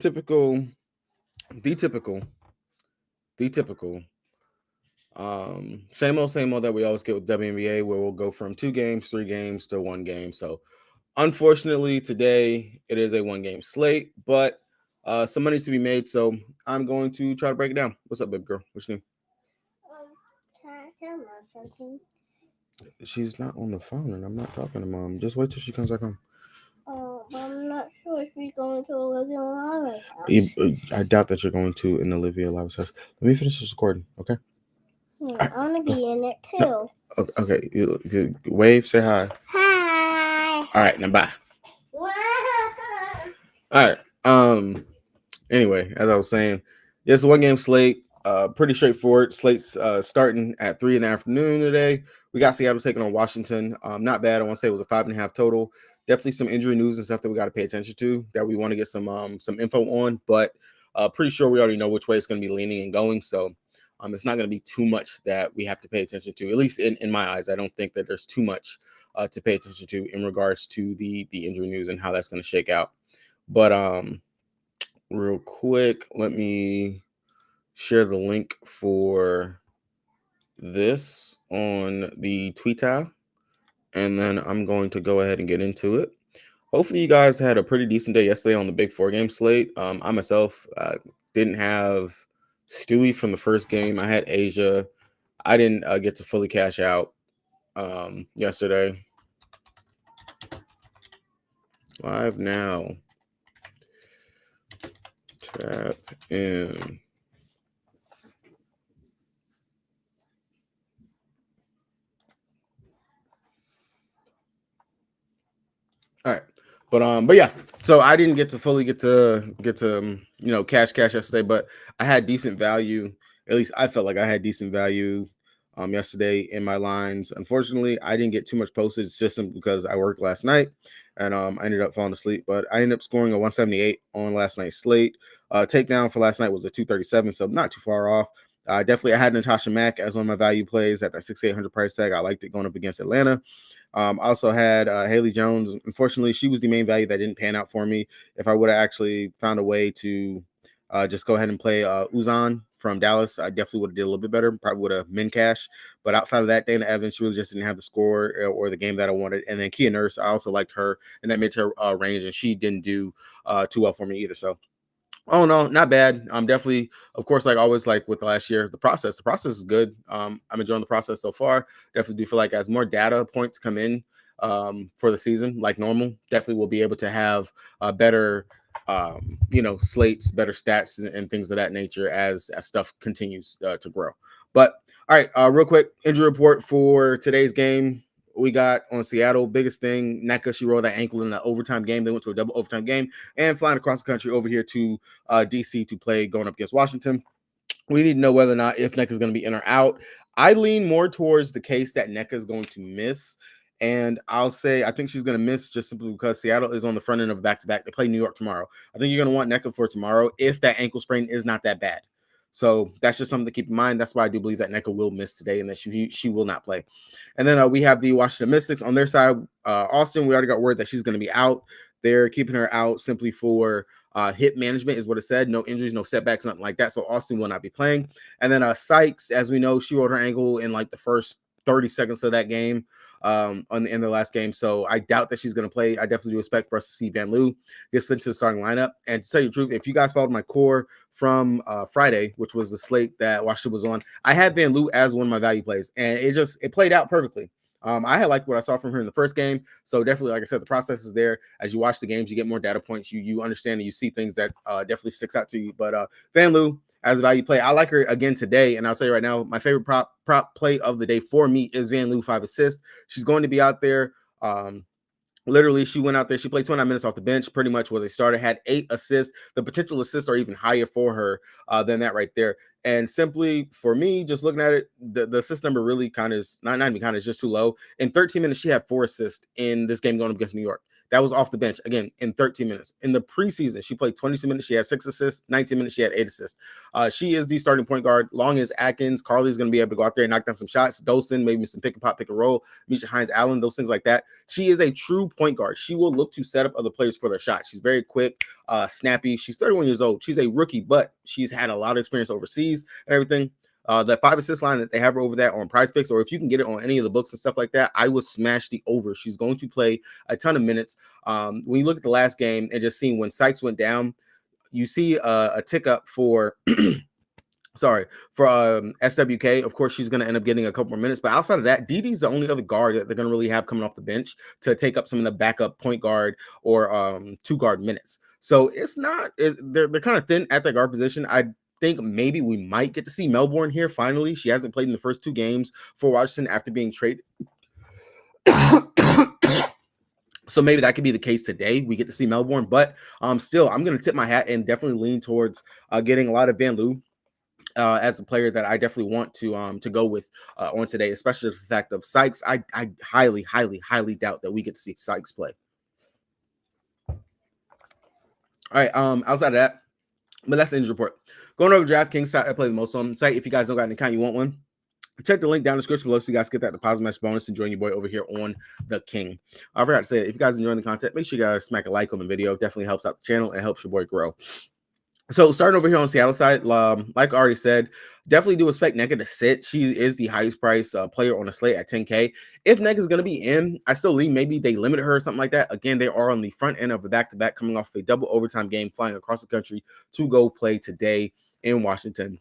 typical, the typical, the typical, same old that we always get with WNBA, where we'll go from 2 games, 3 games to 1 game. So, unfortunately, today it is a 1 game slate, but some money to be made. So, I'm going to try to break it down. What's up, baby girl? What's your name? Can I tell Mom something? She's not on the phone, and I'm not talking to mom. Just wait till she comes back home. But I'm not sure if she's going to Olivia Lava's house. I doubt that you're going to in Olivia Lava's house. Let me finish this recording, okay? I want to be in it too. Okay. Wave, say hi. Hi. All right, now bye. All right. Anyway, as I was saying, it's a 1 game slate. Pretty straightforward. Slate's starting at 3 in the afternoon today. We got Seattle taking on Washington. Not bad. I want to say it was a 5.5 total. Definitely some injury news and stuff that we got to pay attention to, that we want to get some info on. But pretty sure we already know which way it's going to be leaning and going. So it's not going to be too much that we have to pay attention to. At least in my eyes, I don't think that there's too much to pay attention to in regards to the injury news and how that's going to shake out. But real quick, let me share the link for this on the Twitter, and then I'm going to go ahead and get into it. Hopefully you guys had a pretty decent day yesterday on the big 4-game slate. I myself didn't have Stewie from the first game. I had Asia. I didn't get to fully cash out yesterday. Live now. Tap in. All right. But yeah, so I didn't get to fully get to cash yesterday, but I had decent value. At least I felt like I had decent value yesterday in my lines. Unfortunately, I didn't get too much postage system because I worked last night, and I ended up falling asleep. But I ended up scoring a 178 on last night's slate. Takedown for last night was a 237, so not too far off. Definitely, I had Natasha Mack as one of my value plays at that 6,800 price tag. I liked it going up against Atlanta. I also had Haley Jones. Unfortunately, she was the main value that didn't pan out for me. If I would have actually found a way to just go ahead and play Uzan from Dallas, I definitely would have did a little bit better. Probably would have min cash. But outside of that, Dana Evans, she really just didn't have the score or the game that I wanted. And then Kia Nurse, I also liked her in that mid-tier range, and she didn't do too well for me either. So, oh no, not bad. Definitely, of course, like always, like with last year, the process is good. I'm enjoying the process so far. Definitely do feel like as more data points come in for the season, like normal, definitely we'll be able to have better slates, better stats, and things of that nature as stuff continues to grow. But all right, real quick injury report for today's game. We got on Seattle, biggest thing, Nneka, she rolled that ankle in the overtime game. They went to a double overtime game and flying across the country over here to DC to play going up against Washington. We need to know whether or not if Nneka is going to be in or out. I lean more towards the case that Nneka is going to miss. And I'll say I think she's going to miss just simply because Seattle is on the front end of back-to-back. They play New York tomorrow. I think you're going to want Nneka for tomorrow if that ankle sprain is not that bad. So that's just something to keep in mind. That's why I do believe that Nneka will miss today and that she will not play. And then we have the Washington Mystics on their side. Austin, we already got word that she's going to be out. They're keeping her out simply for hip management is what it said. No injuries, no setbacks, nothing like that. So Austin will not be playing. And then Sykes, as we know, she rolled her ankle in like the first 30 seconds of that game in the last game. So I doubt that she's going to play. I definitely do expect for us to see Van Loo get sent to the starting lineup. And to tell you the truth, if you guys followed my core from Friday, which was the slate that Washington was on, I had Van Loo as one of my value plays, and it played out perfectly. I had liked what I saw from her in the first game. So definitely, like I said, the process is there. As you watch the games, you get more data points. You understand and you see things that definitely sticks out to you. But Van Loo, as a value play, I like her again today. And I'll tell you right now, my favorite prop play of the day for me is Van Loo 5 assists. She's going to be out there. Literally, she went out there. She played 29 minutes off the bench, pretty much was a starter, had 8 assists. The potential assists are even higher for her than that right there. And simply for me, just looking at it, the assist number really kind of is not even kind of, is just too low. In 13 minutes, she had 4 assists in this game going up against New York. That was off the bench, again, in 13 minutes. In the preseason, she played 22 minutes. She had 6 assists. 19 minutes, she had 8 assists. She is the starting point guard. Long as Atkins, Carly's going to be able to go out there and knock down some shots. Dolson, maybe some pick and pop, pick and roll. Misha Hines-Allen, those things like that. She is a true point guard. She will look to set up other players for their shot. She's very quick, snappy. She's 31 years old. She's a rookie, but she's had a lot of experience overseas and everything. That 5 assist line that they have her over that on Prize Picks, or if you can get it on any of the books and stuff like that, I would smash the over. She's going to play a ton of minutes. When you look at the last game and just seeing when Sykes went down, you see a tick up for SWK. Of course, she's going to end up getting a couple more minutes. But outside of that, DD's the only other guard that they're going to really have coming off the bench to take up some of the backup point guard or 2 guard minutes. So they're kind of thin at the guard position. I think maybe we might get to see Melbourne here finally. She hasn't played in the first 2 games for Washington after being traded. So maybe that could be the case today. We get to see Melbourne, but still, I'm going to tip my hat and definitely lean towards getting a lot of Van Loo as a player that I definitely want to go with on today, especially the fact of Sykes. I highly, highly, highly doubt that we get to see Sykes play. All right, outside of that, but that's the injury report. Going over DraftKings site, I play the most on the site. If you guys don't got an account, you want one, check the link down in the description below so you guys get that deposit match bonus and join your boy over here on the King. I forgot to say, if you guys enjoying the content, make sure you guys smack a like on the video. Definitely helps out the channel and helps your boy grow. So starting over here on Seattle side, like I already said, definitely do expect Nneka to sit. She is the highest price player on the slate at 10K. If Nneka is going to be in, I still leave. Maybe they limit her or something like that. Again, they are on the front end of a back-to-back coming off a double overtime game, flying across the country to go play today in Washington.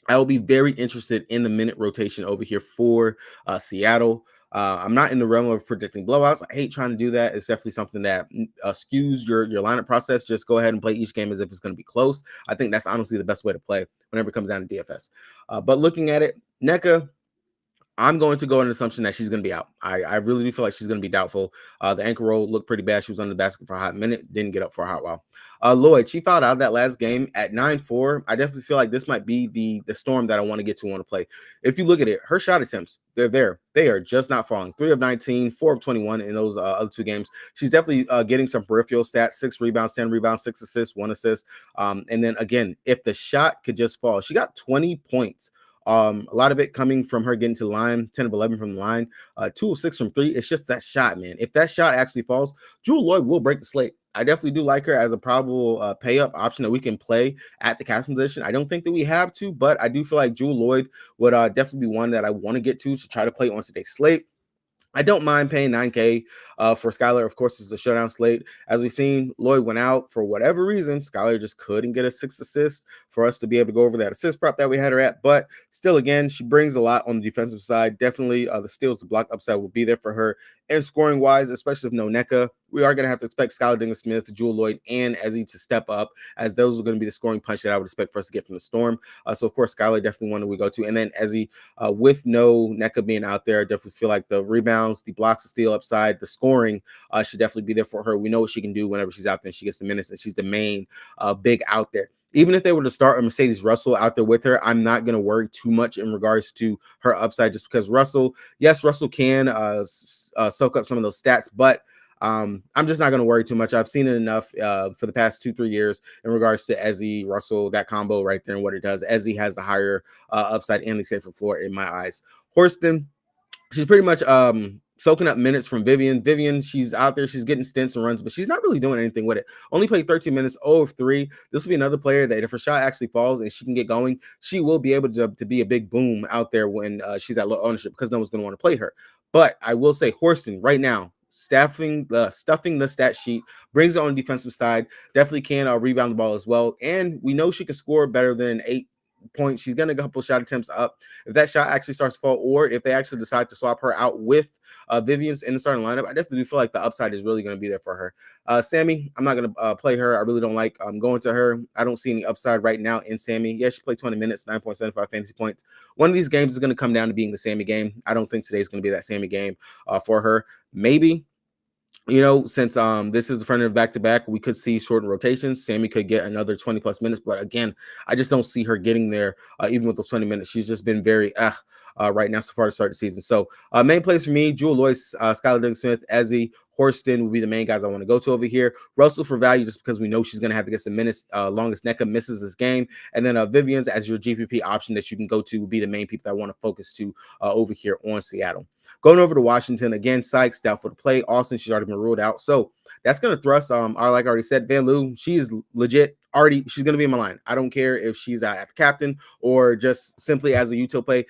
I will be very interested in the minute rotation over here for Seattle. I'm not in the realm of predicting blowouts. I hate trying to do that. It's definitely something that skews your lineup process. Just go ahead and play each game as if it's going to be close. I think that's honestly the best way to play whenever it comes down to DFS. But looking at it, Nneka, I'm going to go on an assumption that she's going to be out. I really do feel like she's going to be doubtful. The ankle roll looked pretty bad. She was under the basket for a hot minute, didn't get up for a hot while. Lloyd, she fouled out of that last game at 9-4. I definitely feel like this might be the storm that I want to get to want to play. If you look at it, her shot attempts, they're there. They are just not falling. 3 of 19, 4 of 21 in those other 2 games. She's definitely getting some peripheral stats, 6 rebounds, 10 rebounds, 6 assists, 1 assist. And then again, if the shot could just fall, she got 20 points. A lot of it coming from her getting to the line, 10 of 11 from the line, 2 of 6 from 3. It's just that shot, man. If that shot actually falls, Jewel Lloyd will break the slate. I definitely do like her as a probable pay-up option that we can play at the cash position. I don't think that we have to, but I do feel like Jewel Lloyd would definitely be one that I want to get to try to play on today's slate. I don't mind paying 9K for Skylar. Of course, it's a showdown slate. As we've seen, Lloyd went out for whatever reason. Skylar just couldn't get a 6 assist for us to be able to go over that assist prop that we had her at. But still, again, she brings a lot on the defensive side. Definitely the steals, the block upside will be there for her. And scoring-wise, especially with no Nneka, we are going to have to expect Skylar Diggins-Smith, Jewel Lloyd, and Ezzy to step up, as those are going to be the scoring punch that I would expect for us to get from the Storm. So, of course, Skylar definitely one that we go to. And then Ezzy, with no Nneka being out there, I definitely feel like the rebounds, the blocks, the steal upside, the scoring should definitely be there for her. We know what she can do whenever she's out there and she gets the minutes, and she's the main big out there. Even if they were to start a Mercedes Russell out there with her, I'm not going to worry too much in regards to her upside, just because Russell can soak up some of those stats, but I'm just not going to worry too much. I've seen it enough for the past 2-3 years in regards to Ezzy, Russell, that combo right there and what it does. Ezzy has the higher upside and the safer floor in my eyes. Horston, she's pretty much soaking up minutes from Vivian. Vivian, she's out there, she's getting stints and runs, but she's not really doing anything with it. Only played 13 minutes, 0 of 3. This will be another player that if her shot actually falls and she can get going, she will be able to be a big boom out there when she's at low ownership, because no one's going to want to play her. But I will say Horston right now, stuffing the stat sheet, brings it on the defensive side, definitely can rebound the ball as well. And we know she can score better than 8 points. She's getting a couple shot attempts up. If that shot actually starts to fall, or if they actually decide to swap her out with Vivian's in the starting lineup, I definitely do feel like the upside is really going to be there for her. Sammy, I'm not going to play her. I really don't like going to her. I don't see any upside right now in Sammy. Yeah, she played 20 minutes, 9.75 fantasy points. One of these games is going to come down to being the Sammy game. I don't think today's going to be that Sammy game for her. Maybe, since this is the front end of back-to-back, we could see shortened rotations. Sammy could get another 20-plus minutes, but again, I just don't see her getting there even with those 20 minutes. She's just been very right now so far to start the season. So main plays for me, Jewel Lloyd, Skylar Diggins-Smith, Ezzy, Horston will be the main guys I want to go to over here. Russell for value, just because we know she's going to have to get some minutes. Long as NECA misses this game. And then Vivian's as your GPP option that you can go to will be the main people that I want to focus to over here on Seattle. Going over to Washington, again, Sykes, doubtful to play. Austin, she's already been ruled out. So that's going to thrust, like I already said, Van Loo, she is legit. She's going to be in my line. I don't care if she's at the captain or just simply as a util play.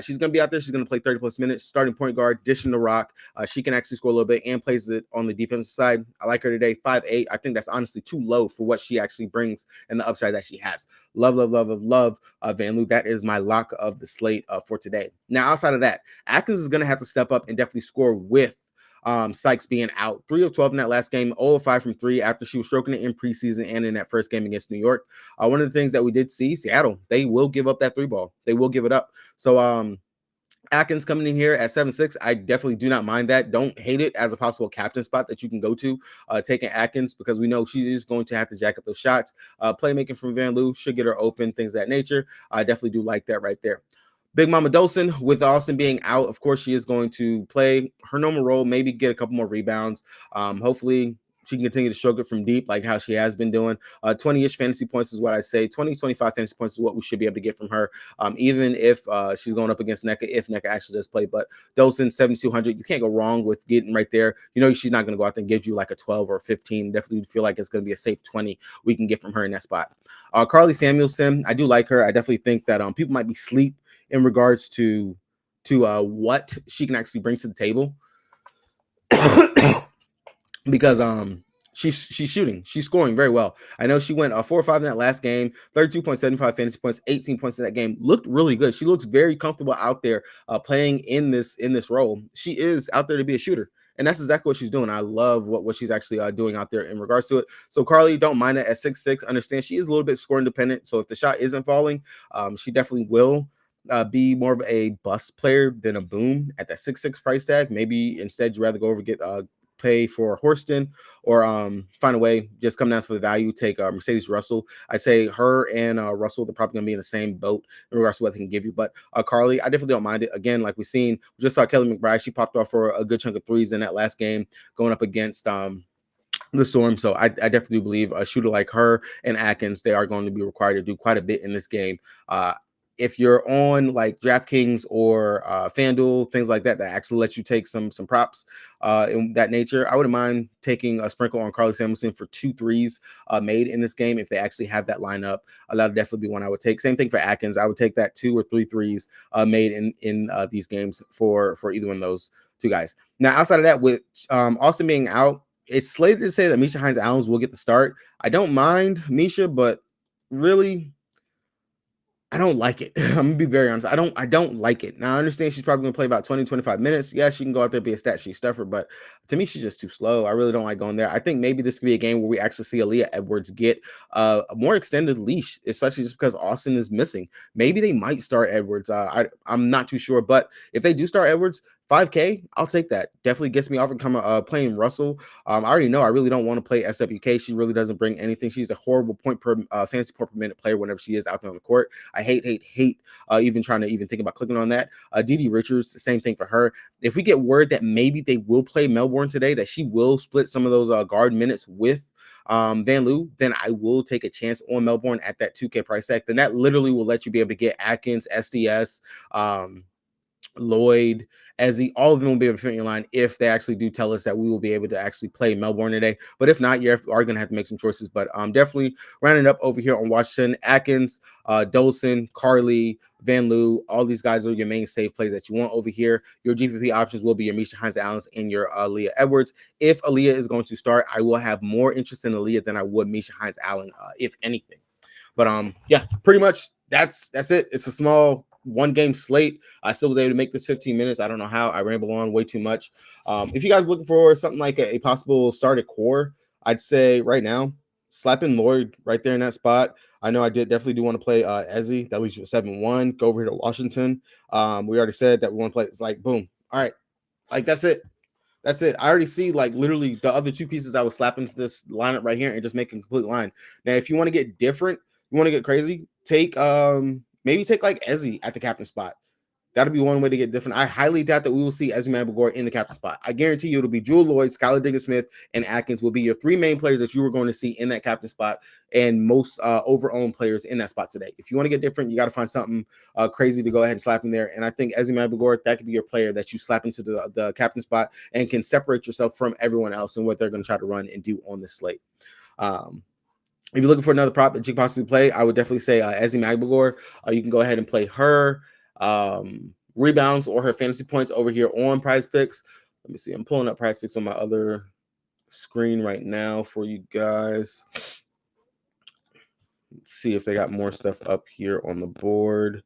She's going to be out there. She's going to play 30-plus minutes, starting point guard, dishing the rock. She can actually score a little bit and plays it on the defensive side. I like her today, 5'8". I think that's honestly too low for what she actually brings and the upside that she has. Love Van Loo. That is my lock of the slate for today. Now, outside of that, Atkins is going to have to step up and definitely score with Sykes being out. 3 of 12 in that last game, 0 of 5 from 3 after she was stroking it in preseason and in that first game against New York. One of the things that we did see, Seattle, they will give up that 3 ball. They will give it up. So Atkins coming in here at 7'6", I definitely do not mind that. Don't hate it as a possible captain spot that you can go to, taking Atkins, because we know she is going to have to jack up those shots. Playmaking from Van Loo should get her open, things of that nature. I definitely do like that right there. Big Mama Dolson, with Austin being out, of course, she is going to play her normal role, maybe get a couple more rebounds. Hopefully, she can continue to stroke it from deep like how she has been doing. 20-ish fantasy points is what I say. 20, 25 fantasy points is what we should be able to get from her, even if she's going up against NECA, if NECA actually does play. But Dolson, 7,200, you can't go wrong with getting right there. You know she's not going to go out there and give you like a 12 or 15. Definitely feel like it's going to be a safe 20 we can get from her in that spot. Carly Samuelson, I do like her. I definitely think that people might be sleep in regards to what she can actually bring to the table. Because she's shooting, she's scoring very well. I know she went 4 or 5 in that last game, 32.75 fantasy points, 18 points in that game. Looked really good. She looks very comfortable out there playing in this role. She is out there to be a shooter. And that's exactly what she's doing. I love what she's actually doing out there in regards to it. So Carly, don't mind it at 6'6". Understand she is a little bit score independent. So if the shot isn't falling, she definitely will be more of a bust player than a boom at that 6'6" price tag. Maybe instead you'd rather go over get pay for Horston or find a way, just come down for the value, take Mercedes Russell. I say her and Russell, they're probably going to be in the same boat in regards to what they can give you. But Carly, I definitely don't mind it. Again, like we've seen, we just saw Kelly McBride. She popped off for a good chunk of threes in that last game going up against the Storm. So I definitely believe a shooter like her and Atkins, they are going to be required to do quite a bit in this game. If you're on like DraftKings or FanDuel, things like that, that actually let you take some props in that nature, I wouldn't mind taking a sprinkle on Carly Samuelson for 2 threes made in this game if they actually have that lineup. That would definitely be one I would take. Same thing for Atkins. I would take that 2 or 3 threes made in these games for either one of those 2 guys. Now, outside of that, with Austin being out, it's slated to say that Misha Hines-Allens will get the start. I don't mind Misha, but really, I don't like it. I'm gonna be very honest. I don't like it. Now I understand she's probably gonna play about 20, 25 minutes. Yeah, she can go out there and be a stat sheet stuffer, but to me, she's just too slow. I really don't like going there. I think maybe this could be a game where we actually see Aaliyah Edwards get a more extended leash, especially just because Austin is missing. Maybe they might start Edwards. I'm not too sure, but if they do start Edwards, 5K, I'll take that. Definitely gets me off and come playing Russell. I already know I really don't want to play SWK. She really doesn't bring anything. She's a horrible fantasy point per minute player whenever she is out there on the court. I hate even trying to even think about clicking on that. Dee Richards, the same thing for her. If we get word that maybe they will play Melbourne today, that she will split some of those guard minutes with Van Loo, then I will take a chance on Melbourne at that 2K price tag. Then that literally will let you be able to get Atkins, SDS, Lloyd, Ezzy, all of them will be able to fit in your line if they actually do tell us that we will be able to actually play Melbourne today. But if not, you are going to have to make some choices. But definitely rounding up over here on Washington, Atkins, Dolson, Carly, Van Loo, all these guys are your main safe plays that you want over here. Your GPP options will be your Misha Hines-Allens and your Aaliyah Edwards. If Aaliyah is going to start, I will have more interest in Aaliyah than I would Misha Hines-Allen, if anything. But yeah, pretty much that's it. It's a small 1-game slate. I still was able to make this 15 minutes. I don't know how. I ramble on way too much. If you guys are looking for something like a possible started core, I'd say right now, slapping Lloyd right there in that spot. I know I definitely do want to play Ezzy. That leaves you at 7-1. Go over here to Washington. We already said that we want to play. It's like, boom. All right. Like, that's it. That's it. I already see like literally the other 2 pieces I would slap into this lineup right here and just make a complete line. Now, if you want to get different, you want to get crazy, take maybe take like Ezzy at the captain spot. That'll be one way to get different. I highly doubt that we will see Wnba Dfs in the captain spot. I guarantee you it'll be Jewel Lloyd, Skylar Diggins-Smith, and Atkins will be your three main players that you were going to see in that captain spot, and most over-owned players in that spot today. If you want to get different, you got to find something crazy to go ahead and slap in there. And I think Wnba Dfs, that could be your player that you slap into the captain spot and can separate yourself from everyone else and what they're going to try to run and do on this slate. If you're looking for another prop that you can possibly play, I would definitely say Wnba Dfs. You can go ahead and play her rebounds or her fantasy points over here on Prize Picks. Let me see. I'm pulling up Prize Picks on my other screen right now for you guys. Let's see if they got more stuff up here on the board.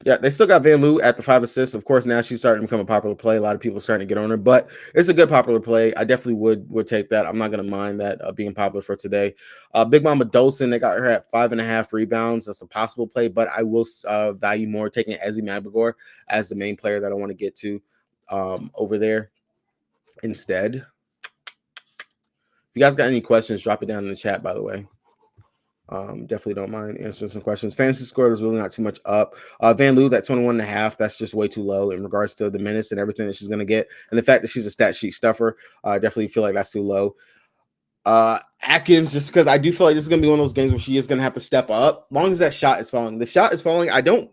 Yeah, they still got Van Loo at the 5 assists. Of course, now she's starting to become a popular play. A lot of people are starting to get on her, but it's a good popular play. I definitely would take that. I'm not going to mind that being popular for today. Big Mama Dolson, they got her at 5.5 rebounds. That's a possible play, but I will value more taking Wnba Dfs as the main player that I want to get to over there instead. If you guys got any questions, drop it down in the chat, by the way. Definitely don't mind answering some questions. Fantasy score is really not too much up. Van Loo, that 21.5, that's just way too low in regards to the minutes and everything that she's going to get. And the fact that she's a stat sheet stuffer, I definitely feel like that's too low. Atkins, just because I do feel like this is going to be one of those games where she is going to have to step up. As long as that shot is falling. The shot is falling. I don't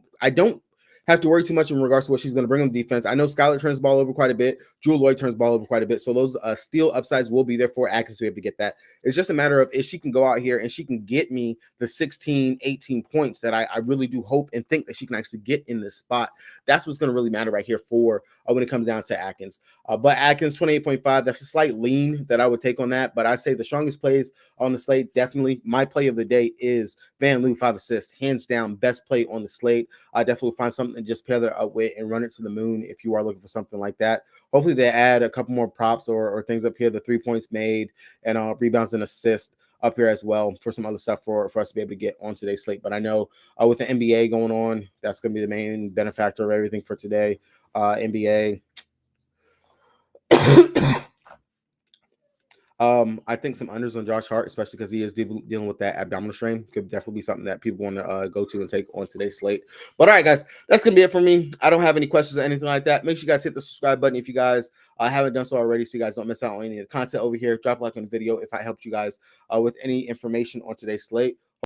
have to worry too much in regards to what she's going to bring on defense. I know Skylar turns the ball over quite a bit. Jewel Lloyd turns the ball over quite a bit. So those steal upsides will be there for Atkins to be able to get that. It's just a matter of if she can go out here and she can get me the 16, 18 points that I really do hope and think that she can actually get in this spot. That's what's going to really matter right here for when it comes down to Atkins. But Atkins, 28.5, that's a slight lean that I would take on that. But I say the strongest plays on the slate, definitely my play of the day is Van Loo, 5 assists, hands down, best play on the slate. I definitely find something to just pair that up with and run it to the moon if you are looking for something like that. Hopefully they add a couple more props or things up here, the 3 points made and rebounds and assists up here as well for some other stuff for us to be able to get on today's slate. But I know with the NBA going on, that's going to be the main benefactor of everything for today. NBA. I think some unders on Josh Hart, especially because he is dealing with that abdominal strain, could definitely be something that people want to go to and take on today's slate. But all right, guys, that's gonna be it for me. I don't have any questions or anything like that. Make sure you guys hit the subscribe button if you guys haven't done so already, so you guys don't miss out on any of the content over here. Drop a like on the video if I helped you guys with any information on today's slate.